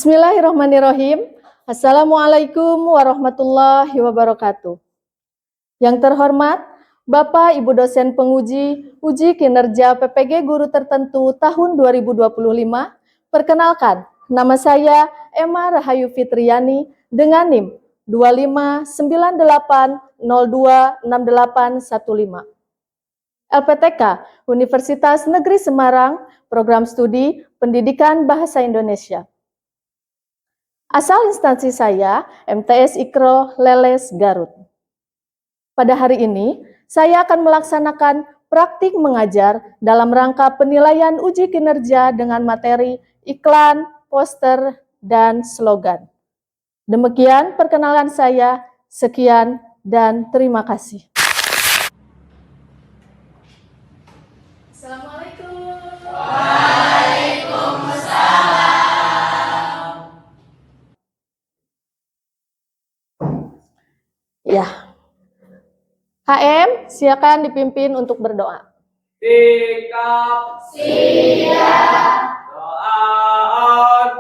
Bismillahirrahmanirrahim. Assalamualaikum warahmatullahi wabarakatuh. Yang terhormat, Bapak Ibu dosen penguji uji kinerja PPG Guru Tertentu tahun 2025, perkenalkan, nama saya Emma Rahayu Fitriani dengan NIM 2598026815. LPTK Universitas Negeri Semarang, Program Studi Pendidikan Bahasa Indonesia. Asal instansi saya, MTS Ikro Leles Garut. Pada hari ini, saya akan melaksanakan praktik mengajar dalam rangka penilaian uji kinerja dengan materi iklan, poster, dan slogan. Demikian perkenalan saya, sekian dan terima kasih. Assalamualaikum. Ya, HM, silakan dipimpin untuk berdoa. Sikap. Siap. Doa on.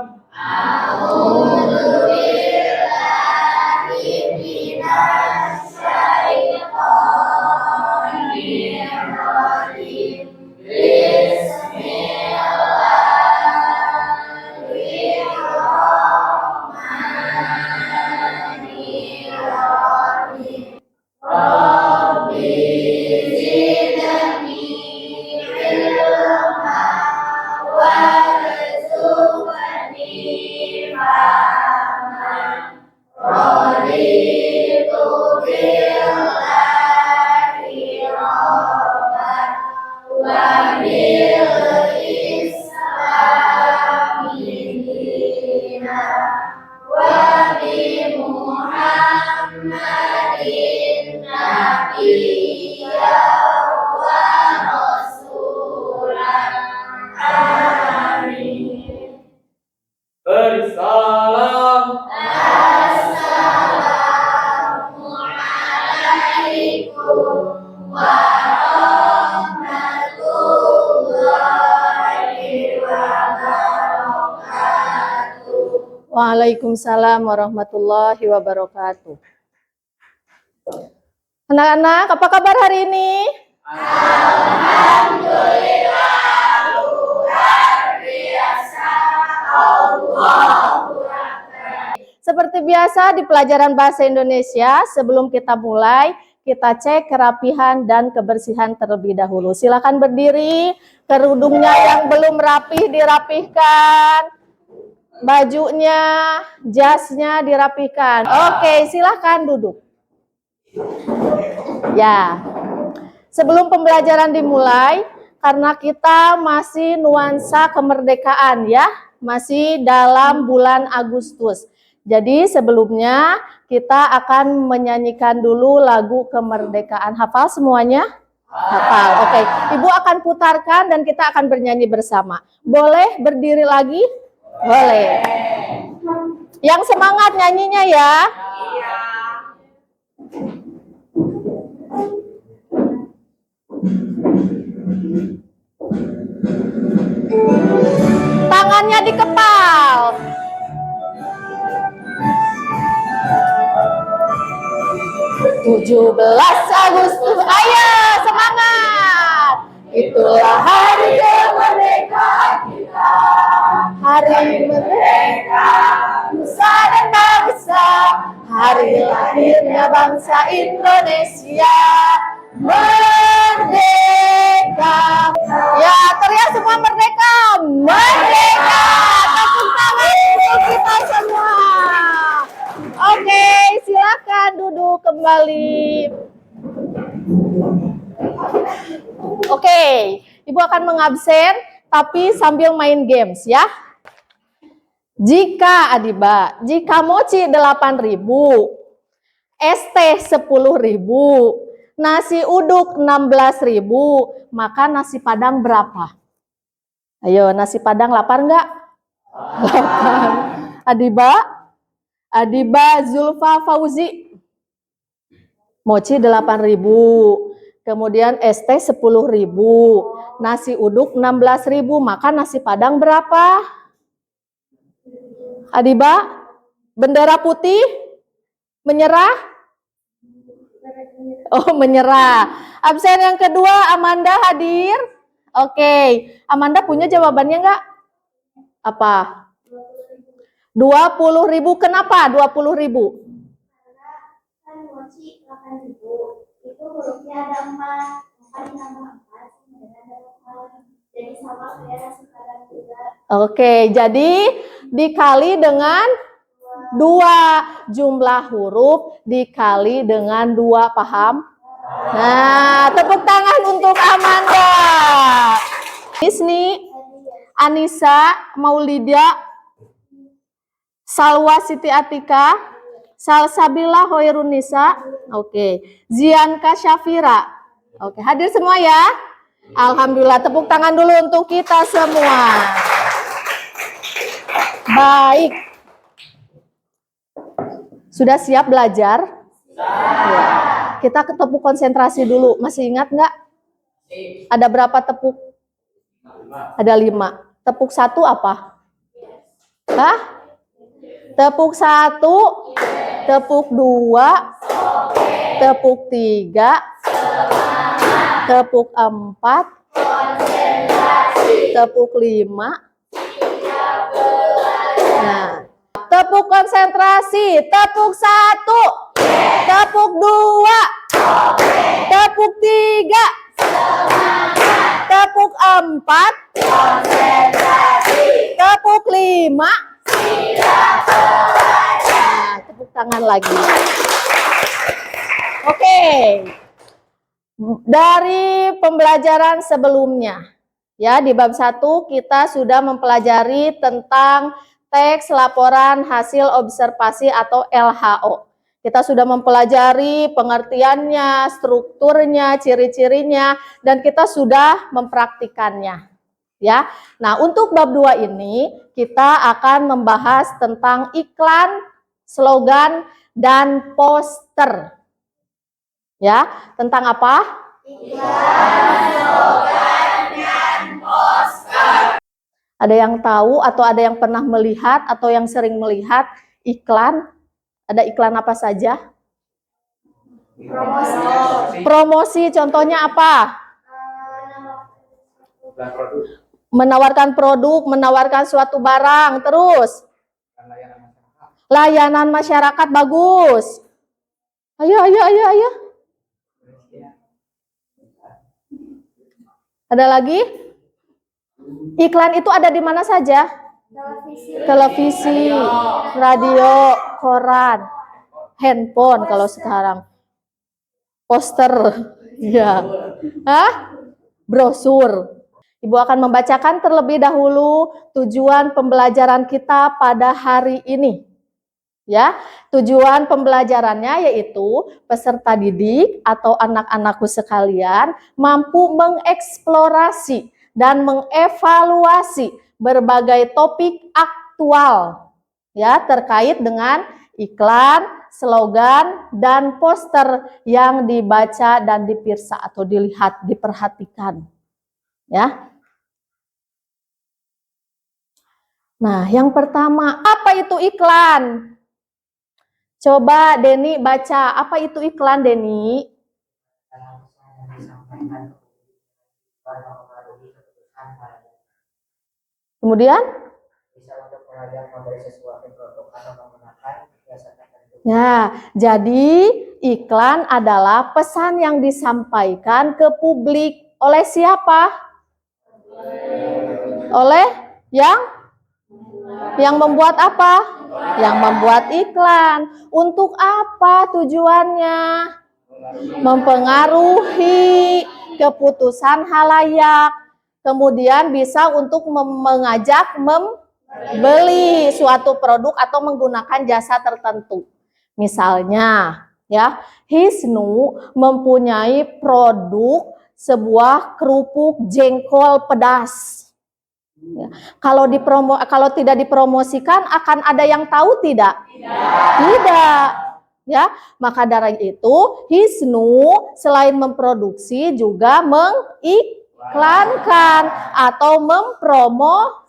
Bersalam. Waalaikumsalam warahmatullahi wabarakatuh. Anak-anak, apa kabar hari ini? Alhamdulillah, luar biasa. Seperti biasa di pelajaran bahasa Indonesia, sebelum kita mulai, kita cek kerapihan dan kebersihan terlebih dahulu. Silakan berdiri, kerudungnya yang belum rapih dirapihkan. Bajunya, jasnya dirapihkan. Oke, silakan duduk. Ya, sebelum pembelajaran dimulai, karena kita masih nuansa kemerdekaan ya, masih dalam bulan Agustus. Jadi sebelumnya kita akan menyanyikan dulu lagu kemerdekaan. Hafal semuanya? Hafal. Oke, Ibu akan putarkan dan kita akan bernyanyi bersama. Boleh berdiri lagi? Boleh. Yang semangat nyanyinya ya. Tangannya di kepal. Tujuh belas Agustus, ayo semangat. Itulah hari kemerdekaan kita. Hari merdeka, nusa dan bangsa. Hari lahirnya bangsa Indonesia. Merdeka. Ya, teriak semua merdeka. Merdeka. Tepuk tangan untuk kita semua. Oke, silakan duduk kembali. Oke, Ibu akan mengabsen tapi sambil main games ya. Jika Adiba, jika mochi 8.000, ST 10.000, nasi uduk 16.000, maka nasi padang berapa? Ayo, nasi padang lapar nggak? Lapar. Adiba Zulfa Fauzi. Mochi 8.000, kemudian ST 10.000, nasi uduk 16.000, maka nasi padang berapa? Adiba, bendera putih, menyerah? Oh, menyerah. Absen yang kedua, Amanda hadir? Oke, Amanda punya jawabannya enggak? Apa? 20.000. Kenapa 20.000? Kan mochi 8.000 itu hurufnya ada 4 ditambah 4 kemudian ada 4 jadi sama kayak sekarang juga. Oke, jadi dikali dengan 2 jumlah huruf dikali dengan 2, paham? Nah, tepuk tangan untuk Amanda. Isni, Anissa, Maulida, Salwa Siti Atika, Salsabila Hoirunisa, oke, Zianka Syafira, oke, hadir semua ya. Alhamdulillah, tepuk tangan dulu untuk kita semua. Baik, sudah siap belajar? Ya. Kita tepuk konsentrasi dulu. Masih ingat nggak? Ada berapa tepuk? Ada 5. Tepuk 1 apa? Hah? Tepuk 1, tepuk 2, tepuk 3, tepuk 4, tepuk 5. Nah, tepuk konsentrasi. Tepuk 1, tepuk 2, tepuk 3, tepuk 4, tepuk 5. Nah, tepuk tangan lagi. Oke. Dari pembelajaran sebelumnya, ya, di bab 1 kita sudah mempelajari tentang teks laporan hasil observasi atau LHO. Kita sudah mempelajari pengertiannya, strukturnya, ciri-cirinya, dan kita sudah mempraktikannya. Ya. Nah, untuk bab 2 ini kita akan membahas tentang iklan, slogan, dan poster. Ya, tentang apa? Iklan, slogan, dan poster. Ada yang tahu atau ada yang pernah melihat atau yang sering melihat iklan? Ada iklan apa saja? Promosi, contohnya apa? Menawarkan produk, menawarkan suatu barang, terus layanan masyarakat, bagus. Ayo. Ada lagi? Iklan itu ada di mana saja? Televisi, radio, koran, handphone kalau sekarang, poster, ya, brosur. Ibu akan membacakan terlebih dahulu tujuan pembelajaran kita pada hari ini. Ya, tujuan pembelajarannya yaitu peserta didik atau anak-anakku sekalian mampu mengeksplorasi dan mengevaluasi berbagai topik aktual ya terkait dengan iklan, slogan, dan poster yang dibaca dan dipirsa atau dilihat, diperhatikan. Ya. Nah, yang pertama, apa itu iklan? Coba Deni baca, apa itu iklan, Deni? Kemudian? Ya, jadi iklan adalah pesan yang disampaikan ke publik oleh siapa? Oleh yang membuat apa? Yang membuat iklan. Untuk apa tujuannya? Mempengaruhi keputusan halayak. Kemudian bisa untuk mengajak membeli suatu produk atau menggunakan jasa tertentu. Misalnya, ya, Hisnu mempunyai produk sebuah kerupuk jengkol pedas. Ya. Kalau tidak dipromosikan akan ada yang tahu tidak? Tidak. Ya, maka dari itu Hisnu selain memproduksi juga mengiklankan atau mempromosikan.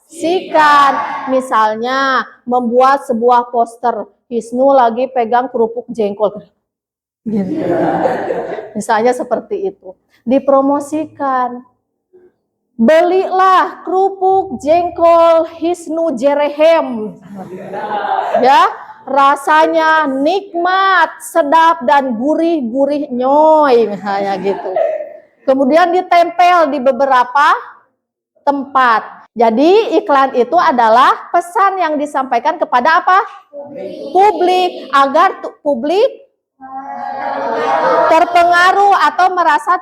Misalnya membuat sebuah poster, Hisnu lagi pegang kerupuk jengkol. Gitu. Misalnya seperti itu. Dipromosikan. Belilah kerupuk jengkol Hisnu Jerehem. Ya, rasanya nikmat, sedap dan gurih-gurih nyoy misalnya gitu. Kemudian ditempel di beberapa tempat. Jadi iklan itu adalah pesan yang disampaikan kepada apa? Publik, agar publik terpengaruh atau merasa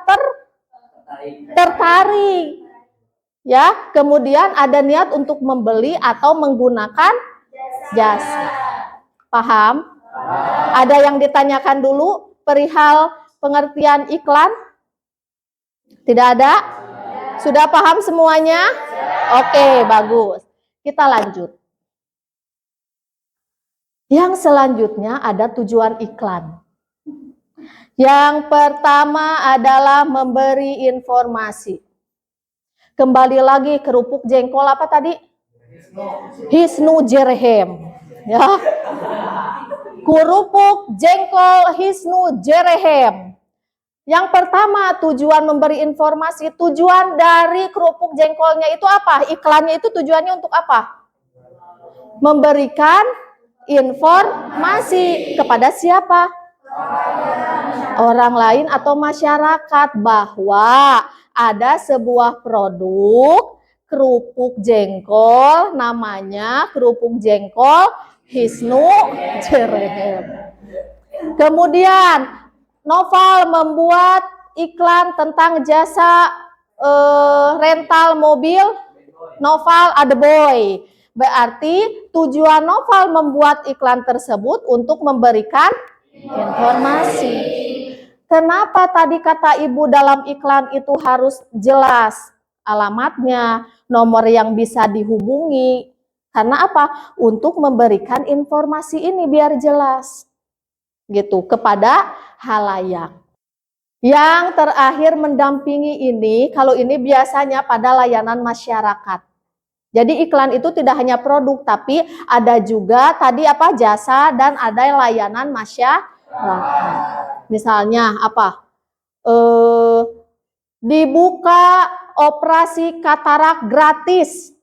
tertarik. Ya, kemudian ada niat untuk membeli atau menggunakan jasa. Paham? Ada yang ditanyakan dulu perihal pengertian iklan? Tidak ada? Sudah paham semuanya? Oke, bagus. Kita lanjut. Yang selanjutnya ada tujuan iklan. Yang pertama adalah memberi informasi. Kembali lagi kerupuk jengkol apa tadi? Hisnu Jerehem. Ya. Kerupuk jengkol Hisnu Jerehem. Yang pertama tujuan memberi informasi, tujuan dari kerupuk jengkolnya itu apa? Iklannya itu tujuannya untuk apa? Memberikan informasi kepada siapa? Orang lain atau masyarakat bahwa ada sebuah produk kerupuk jengkol, namanya kerupuk jengkol Hisnu Jerehem. Kemudian Noval membuat iklan tentang jasa rental mobil Noval Adeboy. Berarti tujuan Noval membuat iklan tersebut untuk memberikan informasi. Kenapa tadi kata Ibu dalam iklan itu harus jelas alamatnya, nomor yang bisa dihubungi? Karena apa? Untuk memberikan informasi ini biar jelas. Gitu, kepada halayak. Yang terakhir mendampingi ini, kalau ini biasanya pada layanan masyarakat. Jadi iklan itu tidak hanya produk, tapi ada juga tadi apa? Jasa dan ada layanan masyarakat. Misalnya apa? Dibuka operasi katarak gratis.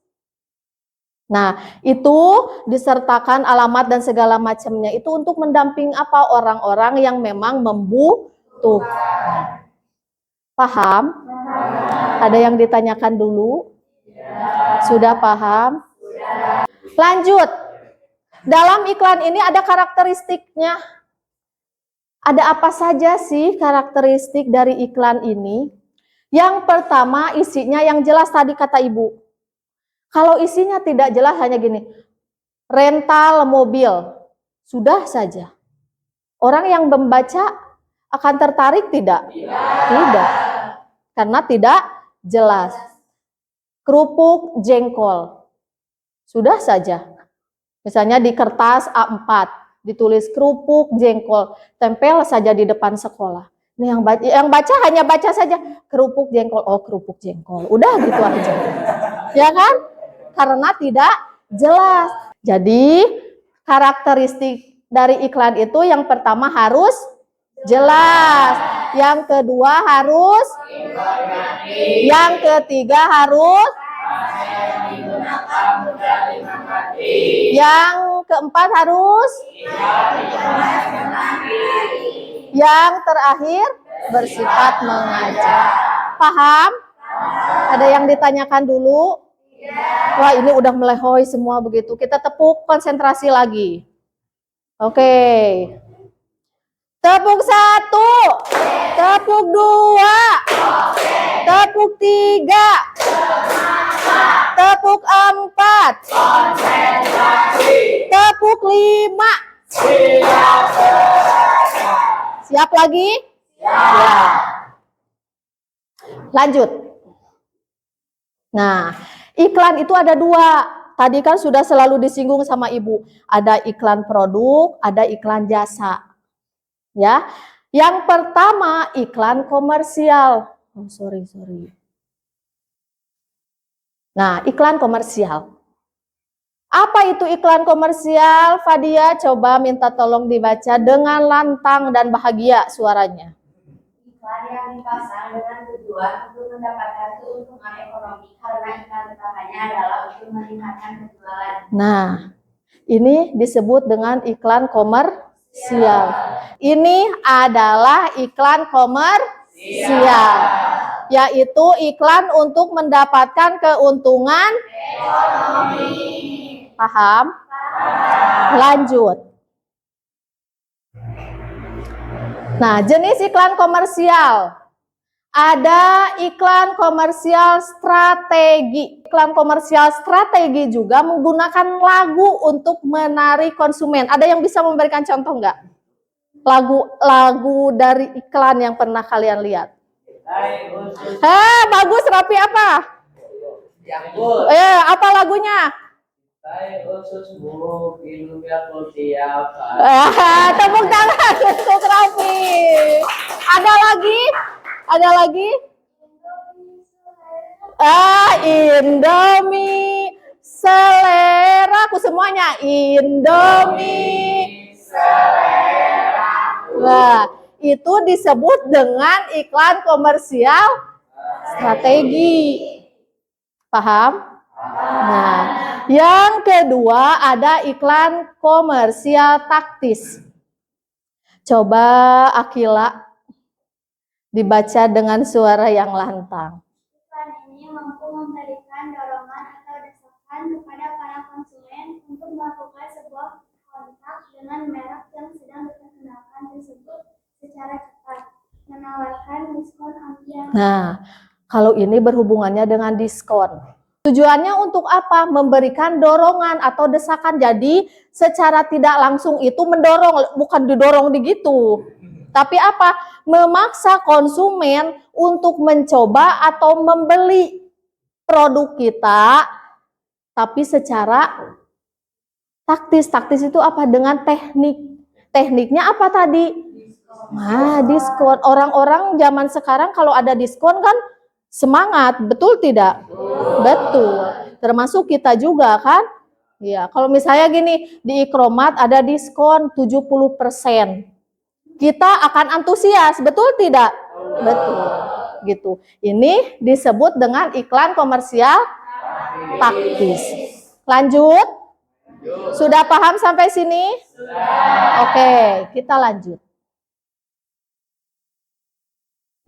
Nah, itu disertakan alamat dan segala macamnya. Itu untuk mendamping apa? Orang-orang yang memang membutuhkan. Paham? Ada yang ditanyakan dulu? Sudah paham? Lanjut. Dalam iklan ini ada karakteristiknya. Ada apa saja sih karakteristik dari iklan ini? Yang pertama isinya yang jelas tadi kata Ibu. Kalau isinya tidak jelas hanya gini, rental mobil, sudah saja. Orang yang membaca akan tertarik tidak? Tidak. Karena tidak jelas. Kerupuk jengkol, sudah saja. Misalnya di kertas A4, ditulis kerupuk jengkol, tempel saja di depan sekolah. Ini yang baca hanya baca saja kerupuk jengkol, oh kerupuk jengkol, udah gitu aja, ya kan? Karena tidak jelas. Jadi karakteristik dari iklan itu yang pertama harus jelas, yang kedua harus, yang ketiga harus, yang keempat harus, yang terakhir bersifat mengajar. Paham? Ada yang ditanyakan dulu? Wah, ini udah melehoi semua begitu. Kita tepuk konsentrasi lagi. Oke. Tepuk 1, tepuk 2, tepuk 3, tepuk 4, tepuk 5. Siap lagi? Ya. Lanjut. Nah, iklan itu ada dua. Tadi kan sudah selalu disinggung sama Ibu. Ada iklan produk, ada iklan jasa. Ya, yang pertama iklan komersial. Oh, sorry. Nah, iklan komersial. Apa itu iklan komersial? Fadia, coba minta tolong dibaca dengan lantang dan bahagia suaranya. Iklan yang dipasang dengan tujuan untuk mendapatkan keuntungan ekonomi karena iklan utamanya adalah untuk meningkatkan penjualan. Nah, ini disebut dengan iklan komersial. Ini adalah iklan komersial, yaitu iklan untuk mendapatkan keuntungan ekonomi. Paham? Lanjut. Nah, jenis iklan komersial. Ada iklan komersial strategi. Iklan komersial strategi juga menggunakan lagu untuk menarik konsumen. Ada yang bisa memberikan contoh nggak? Lagu dari iklan yang pernah kalian lihat. Bagus, Rapi apa? Apa lagunya? Tepuk tangan untuk Rafi. Ada lagi? Ada lagi? Indomie selera aku semuanya. Indomie selera. Nah, itu disebut dengan iklan komersial strategi. Paham? Nah, yang kedua ada iklan komersial taktis. Coba Akila dibaca dengan suara yang lantang. Iklan ini mampu memberikan dorongan atau desakan kepada para konsumen untuk melakukan sebuah kontak dengan merek yang sedang diperkenalkan tersebut secara cepat, menawarkan diskon ampiang. Nah, kalau ini berhubungannya dengan diskon. Tujuannya untuk apa? Memberikan dorongan atau desakan. Jadi secara tidak langsung itu mendorong, bukan didorong begitu. Tapi apa? Memaksa konsumen untuk mencoba atau membeli produk kita, tapi secara taktis. Taktis itu apa? Dengan teknik. Tekniknya apa tadi? Nah, diskon. Orang-orang zaman sekarang kalau ada diskon kan semangat, betul tidak? Betul. Termasuk kita juga kan? Ya, kalau misalnya gini, di Ikromat ada diskon 70%. Kita akan antusias, betul tidak? Betul. Gitu. Ini disebut dengan iklan komersial taktis. Lanjut. Sudah paham sampai sini? Oke, kita lanjut.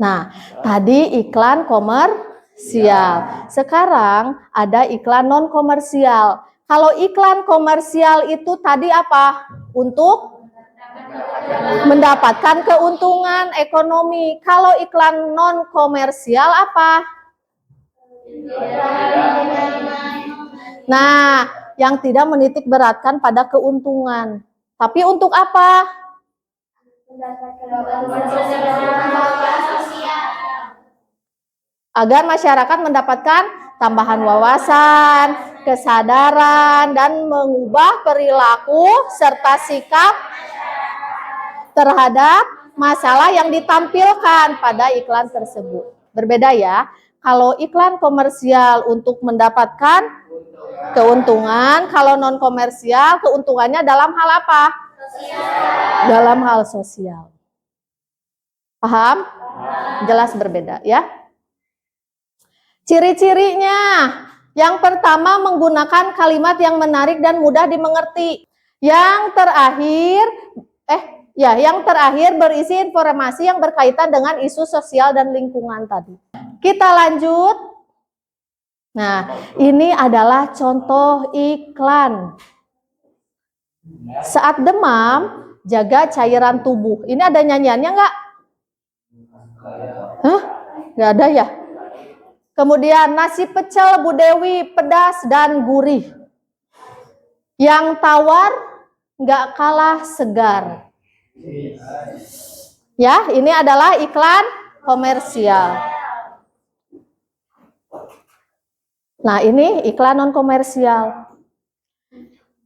Nah, tadi iklan komersial. Sekarang ada iklan non komersial. Kalau iklan komersial itu tadi apa? Untuk mendapatkan keuntungan ekonomi. Kalau iklan non komersial apa? Nah, yang tidak menitik beratkan pada keuntungan. Tapi untuk apa? Agar masyarakat mendapatkan tambahan wawasan, kesadaran, dan mengubah perilaku serta sikap terhadap masalah yang ditampilkan pada iklan tersebut. Berbeda ya, kalau iklan komersial untuk mendapatkan keuntungan, kalau non komersial keuntungannya dalam hal apa? Dalam hal sosial. Paham? Jelas berbeda ya. Ciri-cirinya, yang pertama menggunakan kalimat yang menarik dan mudah dimengerti. Yang terakhir berisi informasi yang berkaitan dengan isu sosial dan lingkungan tadi. Kita lanjut. Nah, ini adalah contoh iklan. Saat demam, jaga cairan tubuh. Ini ada nyanyiannya nggak? Hah? Nggak ada ya? Kemudian nasi pecel Bu Dewi pedas dan gurih. Yang tawar nggak kalah segar. Ya, ini adalah iklan komersial. Nah, ini iklan non komersial.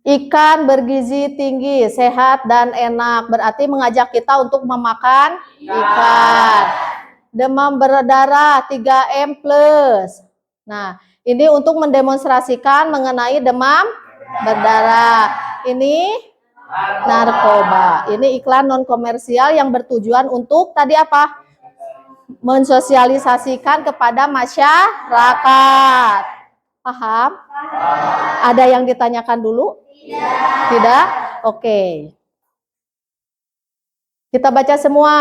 Ikan bergizi tinggi, sehat dan enak. Berarti mengajak kita untuk memakan ikan. Demam berdarah 3M+. Nah, ini untuk mendemonstrasikan mengenai demam berdarah. Ini narkoba. Ini iklan non komersial yang bertujuan untuk tadi apa? Mensosialisasikan kepada masyarakat. Paham? Ada yang ditanyakan dulu? Tidak? Oke. Kita baca semua.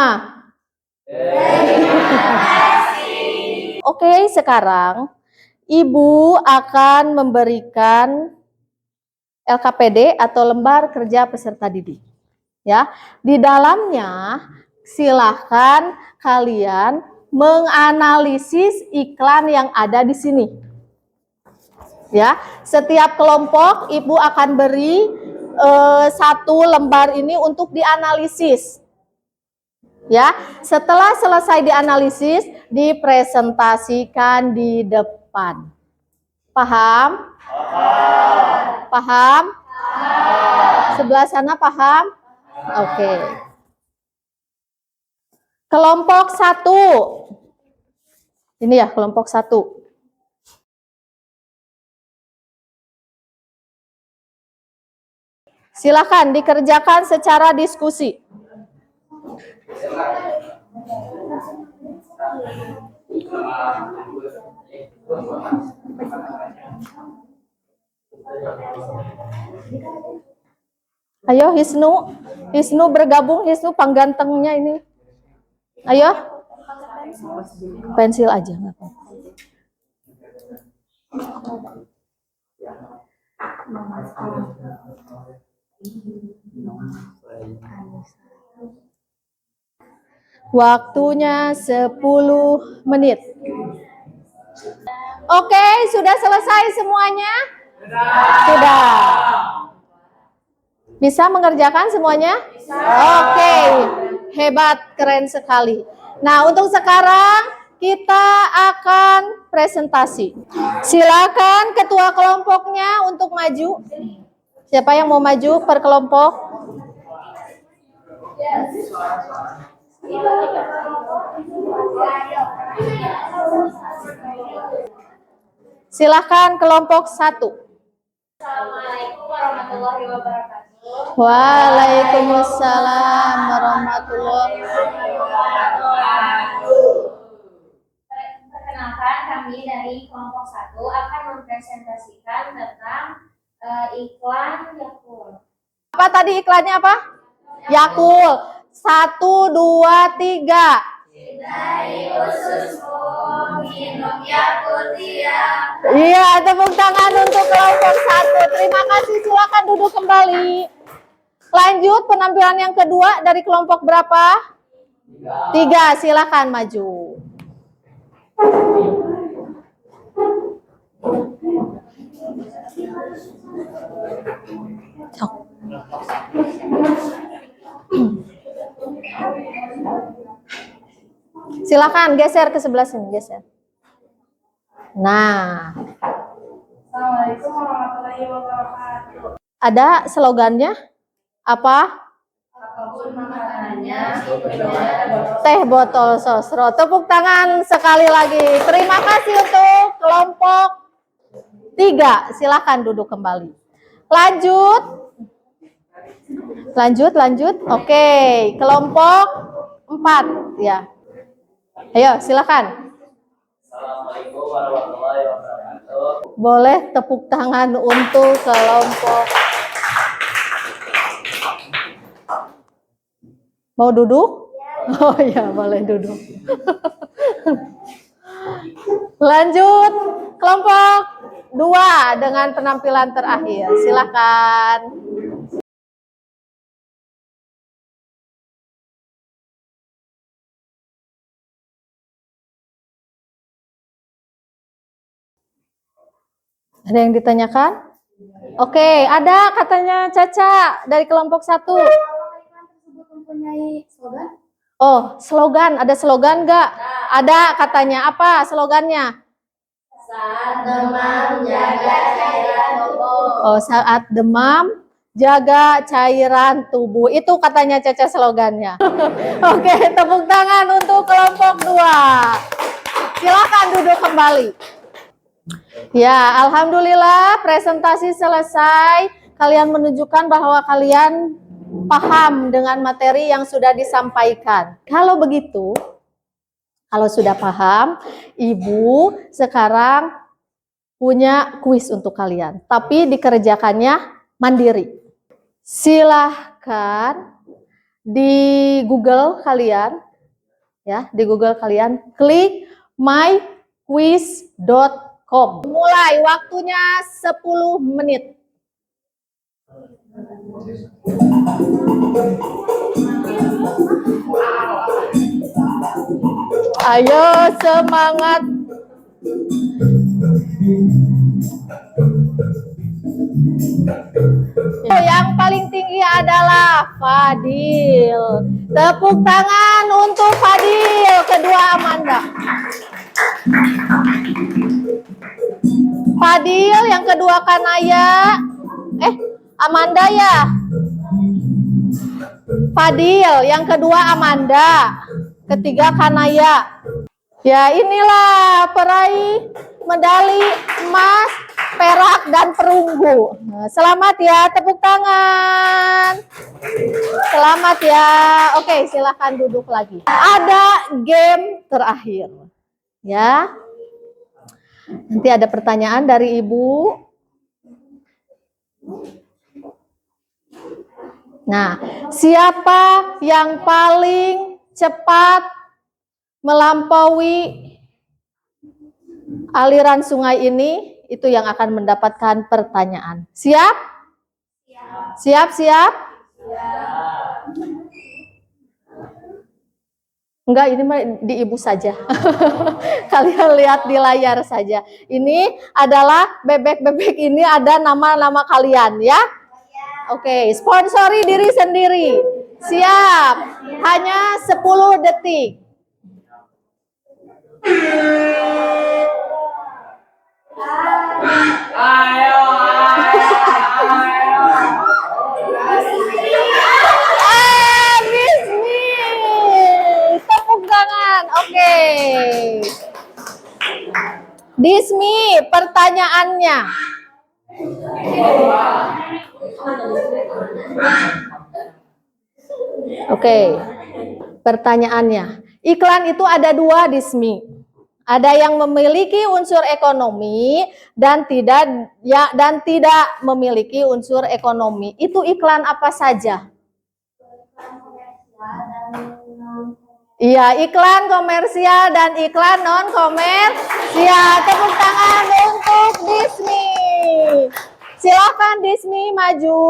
Oke, sekarang Ibu akan memberikan LKPD atau lembar kerja peserta didik. Ya, di dalamnya silahkan kalian menganalisis iklan yang ada di sini. Ya, setiap kelompok Ibu akan beri satu lembar ini untuk dianalisis. Ya, setelah selesai dianalisis, dipresentasikan di depan. Paham? Paham? Sebelah sana paham? Oke. Kelompok 1. Ini ya, kelompok 1. Silakan dikerjakan secara diskusi. Ayo Hisnu bergabung, Hisnu panggantengnya ini. Ayo. Pensil aja nggak apa-apa. Waktunya 10 menit. Oke, sudah selesai semuanya? Sudah. Bisa mengerjakan semuanya? Oke, hebat, keren sekali. Nah, untuk sekarang kita akan presentasi. Silakan ketua kelompoknya untuk maju. Siapa yang mau maju per kelompok? Silakan kelompok 1. Assalamualaikum warahmatullahi wabarakatuh. Waalaikumsalam warahmatullahi wabarakatuh. Perkenalkan, kami dari kelompok 1 akan mempresentasikan tentang iklan Yakult. Apa tadi iklannya apa? Yakult. 1, 2, 3. Dari ususku minum Yakult ya. Iya, tepuk tangan untuk kelompok 1. Terima kasih, silakan duduk kembali. Lanjut penampilan yang kedua dari kelompok berapa? 3, silakan maju. Silakan geser ke sebelah sini, geser. Nah, Assalamualaikum warahmatullahi wabarakatuh. ada slogannya? Apa? Apapun makanannya, Teh botol sosro. Tepuk tangan sekali lagi. Terima kasih untuk kelompok 3. Silakan duduk kembali. Lanjut. Oke, kelompok 4 ya. Ayo, silakan. Assalamualaikum warahmatullahi wabarakatuh. Boleh tepuk tangan untuk kelompok. Mau duduk? Oh ya, boleh duduk. Lanjut, kelompok 2 dengan penampilan terakhir. Silakan. Ada yang ditanyakan? Oke, ada katanya Caca dari kelompok 1. apakah iklan tersebut mempunyai slogan? Oh, slogan. Ada slogan nggak? Ada katanya. Apa slogannya? Saat demam, jaga cairan tubuh. Oh, saat demam, jaga cairan tubuh. Itu katanya Caca slogannya. Oke, tepuk tangan untuk kelompok 2. Silakan duduk kembali. Ya, alhamdulillah presentasi selesai. Kalian menunjukkan bahwa kalian paham dengan materi yang sudah disampaikan. Kalau begitu, kalau sudah paham, Ibu sekarang punya kuis untuk kalian. Tapi dikerjakannya mandiri. Silahkan di Google kalian, ya, di Google kalian klik myquiz.com. Mulai, waktunya 10 menit. Ayo semangat. Yang paling tinggi adalah Fadil. Tepuk tangan untuk Fadil, kedua Amanda. Fadil, yang kedua Kanaya. Amanda ya. Fadil, yang kedua Amanda. Ketiga Kanaya. Ya, inilah peraih medali emas, perak, dan perunggu. Nah, selamat ya, tepuk tangan. Selamat ya. Oke, silakan duduk lagi. Ada game terakhir. Ya. Nanti ada pertanyaan dari Ibu. Nah, siapa yang paling cepat melampaui aliran sungai ini, itu yang akan mendapatkan pertanyaan. Siap? Siap, siap? Enggak, ini di Ibu saja. Kalian lihat di layar saja. Ini adalah bebek-bebek, ini ada nama-nama kalian ya. Oke, sponsori diri sendiri. Siap. Hanya 10 detik. Ayo. Bismi. Tepuk tangan. Oke. Dismi, pertanyaannya. Oke. Pertanyaannya. Iklan itu ada 2, Dismi. Ada yang memiliki unsur ekonomi dan tidak memiliki unsur ekonomi. Itu iklan apa saja? Iya, iklan komersial dan iklan non komersial. Tepuk tangan untuk Dismi. Silakan Dismi maju.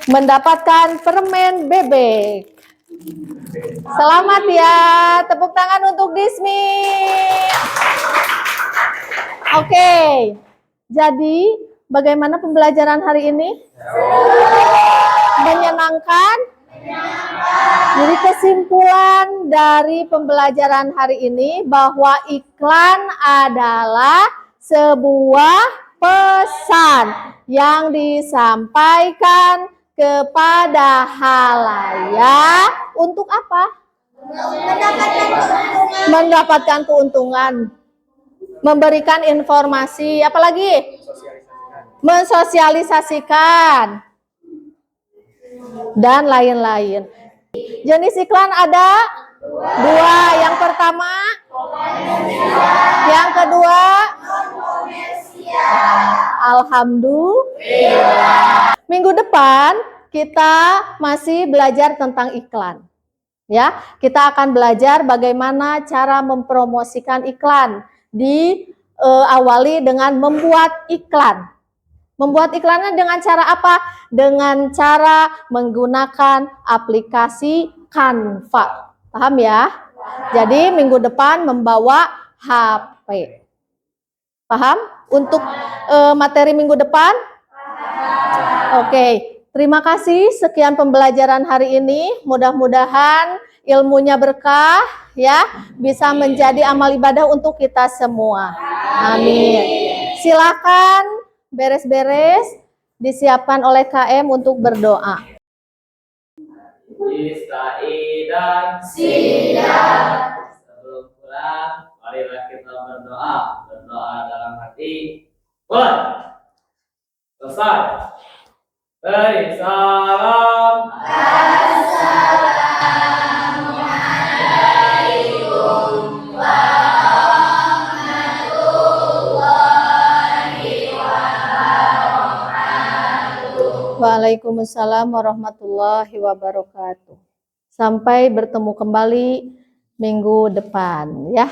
Mendapatkan permen bebek. Selamat ya, tepuk tangan untuk Dismi. Oke, jadi bagaimana pembelajaran hari ini? Menyenangkan? Jadi kesimpulan dari pembelajaran hari ini bahwa iklan adalah sebuah pesan yang disampaikan kepada halayak untuk apa? Mendapatkan keuntungan, memberikan informasi, apalagi? Mensosialisasikan, dan lain-lain. Jenis iklan ada 2. Yang pertama, yang kedua, alhamdulillah. Minggu depan kita masih belajar tentang iklan. Ya, kita akan belajar bagaimana cara mempromosikan iklan. Diawali dengan membuat iklan. Membuat iklannya dengan cara apa? Dengan cara menggunakan aplikasi Canva. Paham ya? Jadi minggu depan membawa HP. Paham? Untuk materi minggu depan? Oke. Terima kasih. Sekian pembelajaran hari ini. Mudah-mudahan ilmunya berkah, ya, bisa menjadi amal ibadah untuk kita semua. Amin. Silakan beres-beres, disiapkan oleh KM untuk berdoa. Isti'adah. Siap. Sebelum pulang, marilah kita berdoa. Berdoa dalam hati. Mulai. Selesai. Beri salam. Waalaikumsalam warahmatullahi wabarakatuh. Sampai bertemu kembali minggu depan ya.